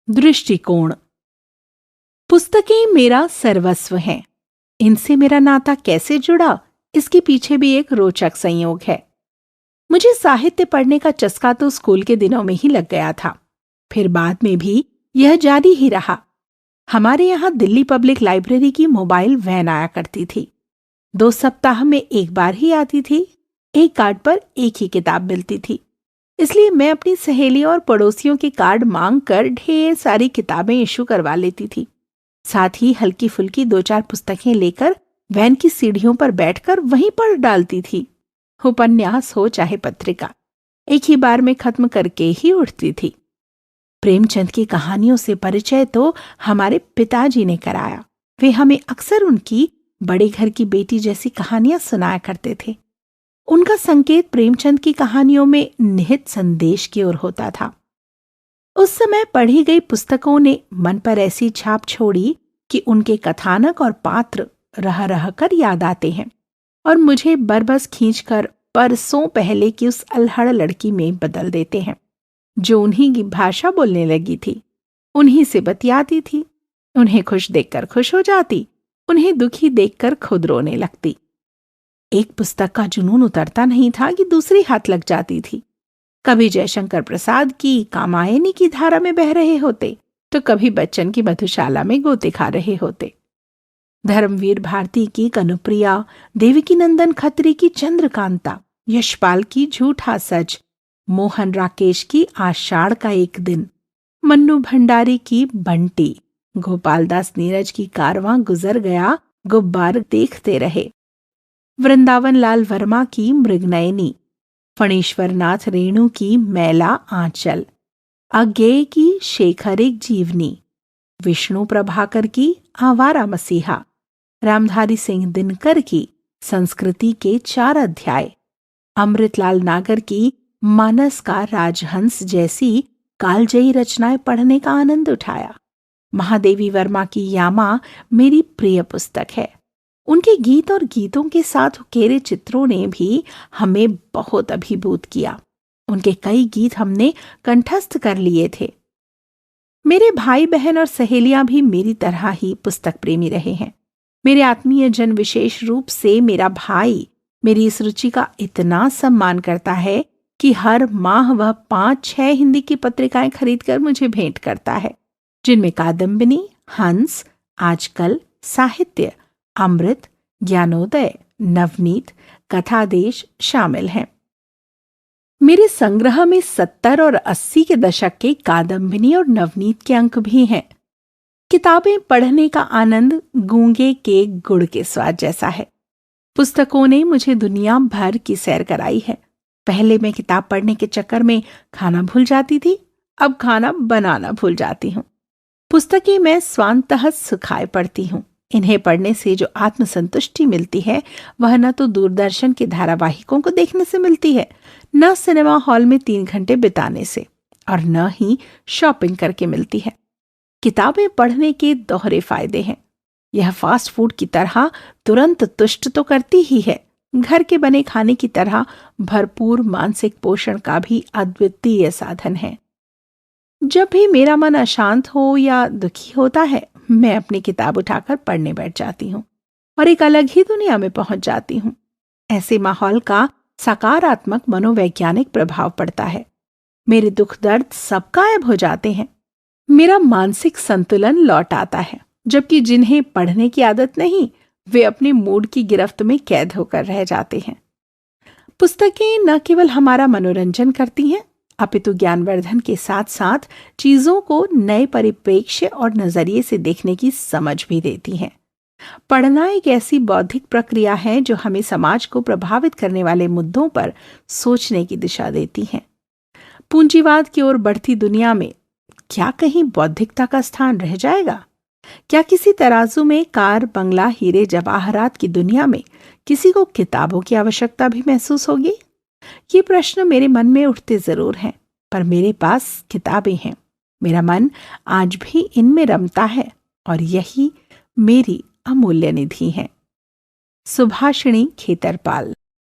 दृष्टिकोण। पुस्तकें मेरा सर्वस्व हैं। इनसे मेरा नाता कैसे जुड़ा, इसके पीछे भी एक रोचक संयोग है। मुझे साहित्य पढ़ने का चस्का तो स्कूल के दिनों में ही लग गया था। फिर बाद में भी यह जारी ही रहा। हमारे यहाँ दिल्ली पब्लिक लाइब्रेरी की मोबाइल वैन आया करती थी। 2 सप्ताह में एक बार ही आती थी। एक कार्ड पर एक ही किताब मिलती थी। इसलिए मैं अपनी सहेलियों और पड़ोसियों के कार्ड मांग कर ढेर सारी किताबें इशू करवा लेती थी। साथ ही हल्की फुल्की 2-4 पुस्तकें लेकर वैन की सीढ़ियों पर बैठकर वहीं पढ़ डालती थी। उपन्यास हो चाहे पत्रिका, एक ही बार में खत्म करके ही उठती थी। प्रेमचंद की कहानियों से परिचय तो हमारे पिताजी ने कराया। वे हमें अक्सर उनकी बड़े घर की बेटी जैसी कहानियां सुनाया करते थे। उनका संकेत प्रेमचंद की कहानियों में निहित संदेश की ओर होता था। उस समय पढ़ी गई पुस्तकों ने मन पर ऐसी छाप छोड़ी कि उनके कथानक और पात्र रह रह कर याद आते हैं और मुझे बरबस खींचकर बरसों पहले की उस अल्हड़ लड़की में बदल देते हैं, जो उन्हीं की भाषा बोलने लगी थी, उन्हीं से बतियाती थी। उन्हें खुश देखकर खुश हो जाती, उन्हें दुखी देखकर खुद रोने लगती। एक पुस्तक का जुनून उतरता नहीं था कि दूसरी हाथ लग जाती थी। कभी जयशंकर प्रसाद की कामायनी की धारा में बह रहे होते, तो कभी बच्चन की मधुशाला में गोते खा रहे होते। धर्मवीर भारती की कनुप्रिया, देवकीनंदन खत्री की चंद्रकांता, यशपाल की झूठा सच, मोहन राकेश की आषाढ़ का एक दिन, मन्नू भंडारी की बंटी, गोपालदास नीरज की कारवां गुजर गया, गुब्बार देखते रहे, वृंदावन लाल वर्मा की मृगनयनी, फणीश्वर नाथ रेणु की मैला आंचल, अज्ञेय की शेखरिक जीवनी, विष्णु प्रभाकर की आवारा मसीहा, रामधारी सिंह दिनकर की संस्कृति के 4 अध्याय, अमृतलाल नागर की मानस का राजहंस जैसी कालजयी रचनाएं पढ़ने का आनंद उठाया। महादेवी वर्मा की यामा मेरी प्रिय पुस्तक है। उनके गीत और गीतों के साथ उकेरे चित्रों ने भी हमें बहुत अभिभूत किया। उनके कई गीत हमने कंठस्थ कर लिए थे। मेरे भाई बहन और सहेलियां भी मेरी तरह ही पुस्तक प्रेमी रहे हैं। मेरे आत्मीय जन, विशेष रूप से मेरा भाई, मेरी इस रुचि का इतना सम्मान करता है कि हर माह वह 5-6 हिंदी की पत्रिकाएं खरीदकर मुझे भेंट करता है, जिनमें कादम्बिनी, हंस, आजकल, साहित्य, अमृत, ज्ञानोदय, नवनीत, कथादेश शामिल हैं। मेरे संग्रह में 70 और 80 के दशक के कादम्बिनी और नवनीत के अंक भी हैं। किताबें पढ़ने का आनंद गूंगे के गुड़ के स्वाद जैसा है। पुस्तकों ने मुझे दुनिया भर की सैर कराई है। पहले मैं किताब पढ़ने के चक्कर में खाना भूल जाती थी, अब खाना बनाना भूल जाती हूँ। पुस्तकें मैं स्वांतः सुखाए पढ़ती हूँ। इन्हें पढ़ने से जो आत्मसंतुष्टि मिलती है, वह न तो दूरदर्शन के धारावाहिकों को देखने से मिलती है, न सिनेमा हॉल में 3 घंटे बिताने से, और न ही शॉपिंग करके मिलती है। किताबें पढ़ने के दोहरे फायदे हैं। यह फास्ट फूड की तरह तुरंत तुष्ट तो करती ही है, घर के बने खाने की तरह भरपूर मानसिक पोषण का भी अद्वितीय साधन है। जब भी मेरा मन अशांत हो या दुखी होता है, मैं अपनी किताब उठाकर पढ़ने बैठ जाती हूँ और एक अलग ही दुनिया में पहुंच जाती हूँ। ऐसे माहौल का सकारात्मक मनोवैज्ञानिक प्रभाव पड़ता है। मेरे दुख दर्द सब गायब हो जाते हैं। मेरा मानसिक संतुलन लौट आता है, जबकि जिन्हें पढ़ने की आदत नहीं, वे अपने मूड की गिरफ्त में कैद होकर रह जाते हैं। पुस्तकें न केवल हमारा मनोरंजन करती हैं, अपितु ज्ञानवर्धन के साथ साथ चीजों को नए परिप्रेक्ष्य और नजरिए से देखने की समझ भी देती हैं। पढ़ना एक ऐसी बौद्धिक प्रक्रिया है जो हमें समाज को प्रभावित करने वाले मुद्दों पर सोचने की दिशा देती है। पूंजीवाद की ओर बढ़ती दुनिया में क्या कहीं बौद्धिकता का स्थान रह जाएगा? क्या किसी तराजू में कार, बंगला, हीरे जवाहरात की दुनिया में किसी को किताबों की आवश्यकता भी महसूस होगी? ये प्रश्न मेरे मन में उठते जरूर हैं, पर मेरे पास किताबें हैं। मेरा मन आज भी इनमें रमता है और यही मेरी अमूल्य निधि है। सुभाषिणी खेतरपाल।